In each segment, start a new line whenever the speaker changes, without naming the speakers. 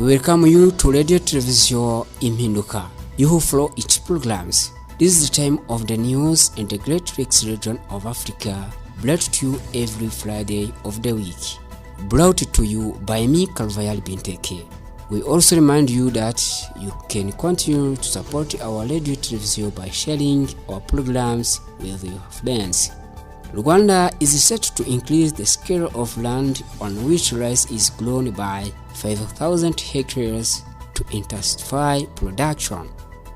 We welcome you to Radio Television Impinduka. You who follow its programs. This is the time of the news in the Great Lakes region of Africa, brought to you every Friday of the week. Brought to you by me, Calvayal Binteke. We also remind you that you can continue to support our radio television by sharing our programs with your friends. Rwanda is set to increase the scale of land on which rice is grown by 5,000 hectares to intensify production.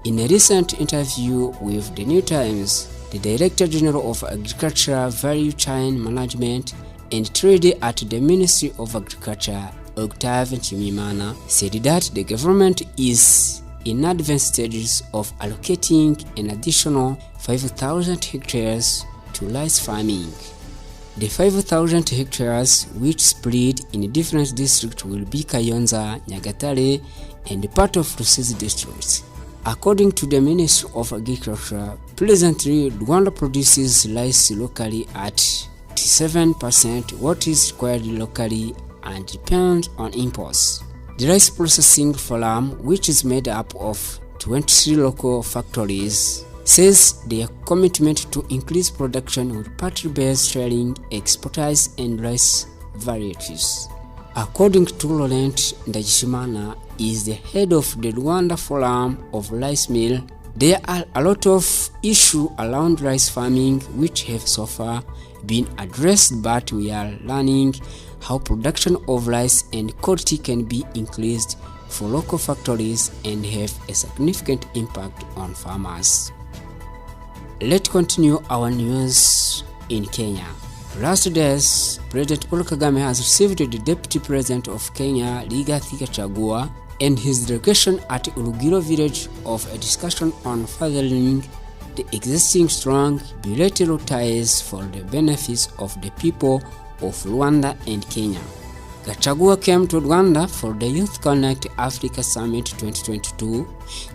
In a recent interview with the New Times, the Director General of Agriculture, Value Chain Management and Trade at the Ministry of Agriculture, Octave Nshimiyimana, said that the government is in advanced stages of allocating an additional 5,000 hectares to rice farming. The 5,000 hectares, which spread in different districts, will be Kayonza, Nyagatare, and part of Rusizi districts. According to the Ministry of Agriculture, presently Rwanda produces rice locally at 7% what is required locally and depends on imports. The rice processing forum, which is made up of 23 local factories, says their commitment to increase production will partly based selling expertise and rice varieties. According to Laurent Ndagijimana, is the head of the Rwanda Forum of Rice Mill, there are a lot of issues around rice farming which have so far been addressed, but we are learning how production of rice and quality can be increased for local factories and have a significant impact on farmers. Let's continue our news in Kenya. Last days, President Paul Kagame has received the Deputy President of Kenya, Rigathi Gachagua, and his delegation at Urugiro village of a discussion on furthering the existing strong bilateral ties for the benefits of the people of Rwanda and Kenya. Gachagua came to Rwanda for the Youth Connect Africa Summit 2022,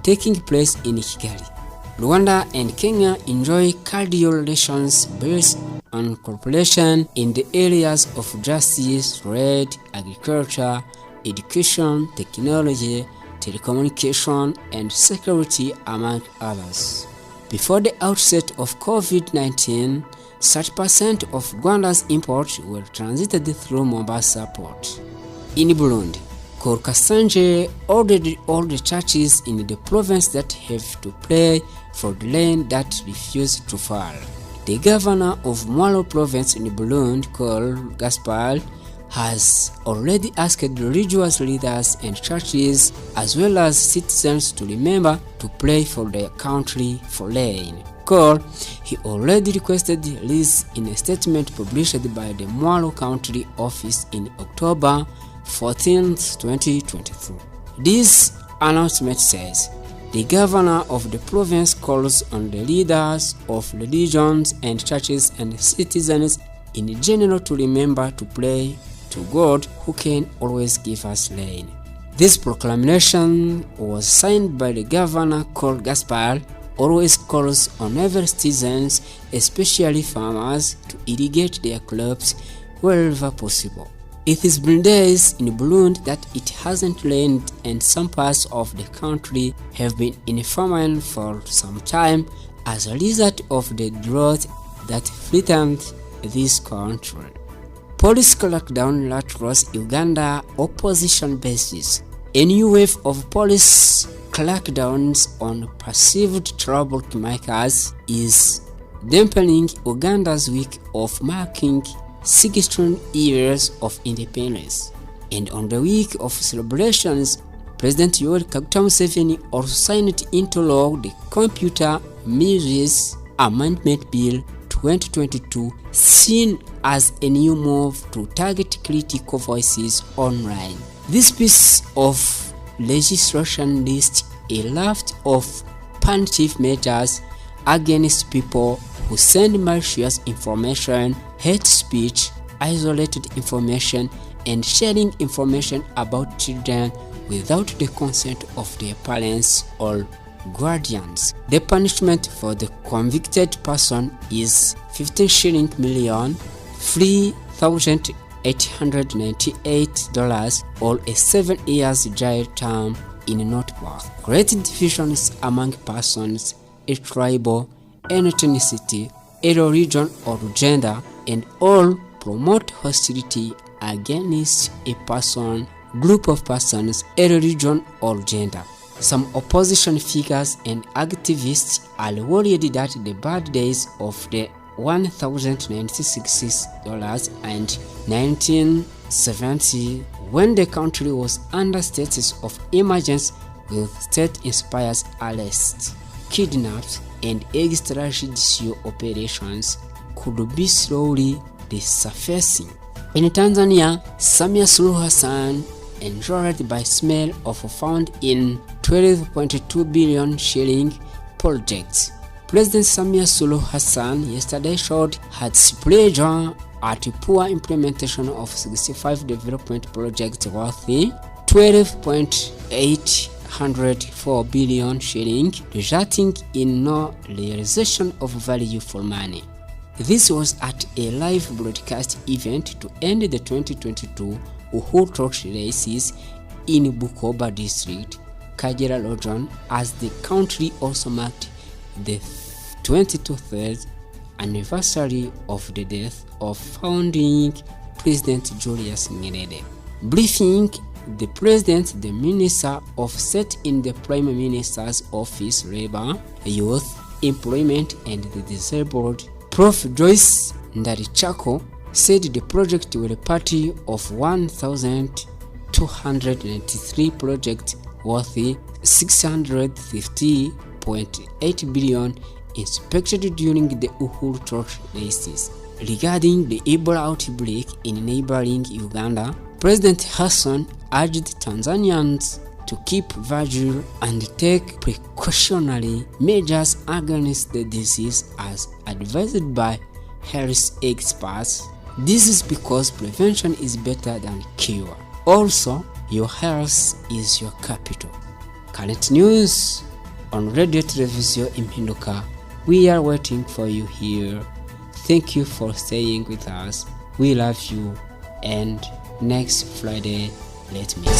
taking place in Kigali. Rwanda and Kenya enjoy cordial relations based on cooperation in the areas of justice, trade, agriculture, education, technology, telecommunication, and security, among others. Before the outset of COVID-19, 30% of Rwanda's imports were transited through Mombasa port. In Burundi, Col Kasanje ordered all the churches in the province that have to pray for the rain that refused to fall. The governor of Mwalo province in Burundi, Col Gaspard, has already asked religious leaders and churches as well as citizens to remember to pray for their country for rain. Col, he already requested this in a statement published by the Mwalo County Office in October 14, 2023. This announcement says, the governor of the province calls on the leaders of religions and churches and citizens in general to remember to pray to God who can always give us rain. This proclamation was signed by the governor Col Gaspard, always calls on every citizens, especially farmers, to irrigate their crops wherever possible. It has been days in Burundi that it hasn't rained, and some parts of the country have been in famine for some time as a result of the drought that threatened this country. Police crackdown across Uganda opposition bases. A new wave of police crackdowns on perceived troublemakers is dampening Uganda's week of marking 16 years of independence. And on the week of celebrations, President Yoweri Kaguta Museveni also signed into law the Computer Measures Amendment Bill 2022, seen as a new move to target critical voices online. This piece of legislation lists a raft of punitive measures against people who send malicious information, hate speech, isolated information, and sharing information about children without the consent of their parents or guardians. The punishment for the convicted person is 15 shilling million, 3,000 $898 or a 7 years jail term in notebook. Create divisions among persons, a tribal, an ethnicity, a religion or gender, and all promote hostility against a person, group of persons, a religion or gender. Some opposition figures and activists are worried that the bad days of the $1,096 and 1970, when the country was under status of emergency with state-inspired arrests, kidnaps, and extrajudicial operations, could be slowly resurfacing. In Tanzania, Samia Suluhu Hassan enjoyed by smell of fund in 12.2 billion shilling projects. President Samia Suluhu Hassan yesterday showed her displeasure at poor implementation of 65 development projects worth 12.804 billion shilling, resulting in no realization of value for money. This was at a live broadcast event to end the 2022 Uhuru Torch races in Bukoba district, Kagera region, as the country also marked the 23rd anniversary of the death of founding President Julius Nyerere. Briefing the President, the Minister of State in the Prime Minister's Office, Labor, Youth, Employment and the Disabled, Prof. Joyce Ndarichako, said the project will party of 1,293 projects worth 650.8 billion inspected during the Uhuru Torch races. Regarding the Ebola outbreak in neighboring Uganda, President Hassan urged Tanzanians to keep vigil and take precautionary measures against the disease as advised by health experts. This is because prevention is better than cure. Also, your health is your capital. Current news on Radio Television Impinduka. We are waiting for you here. Thank you for staying with us. We love you, and next Friday, let's meet.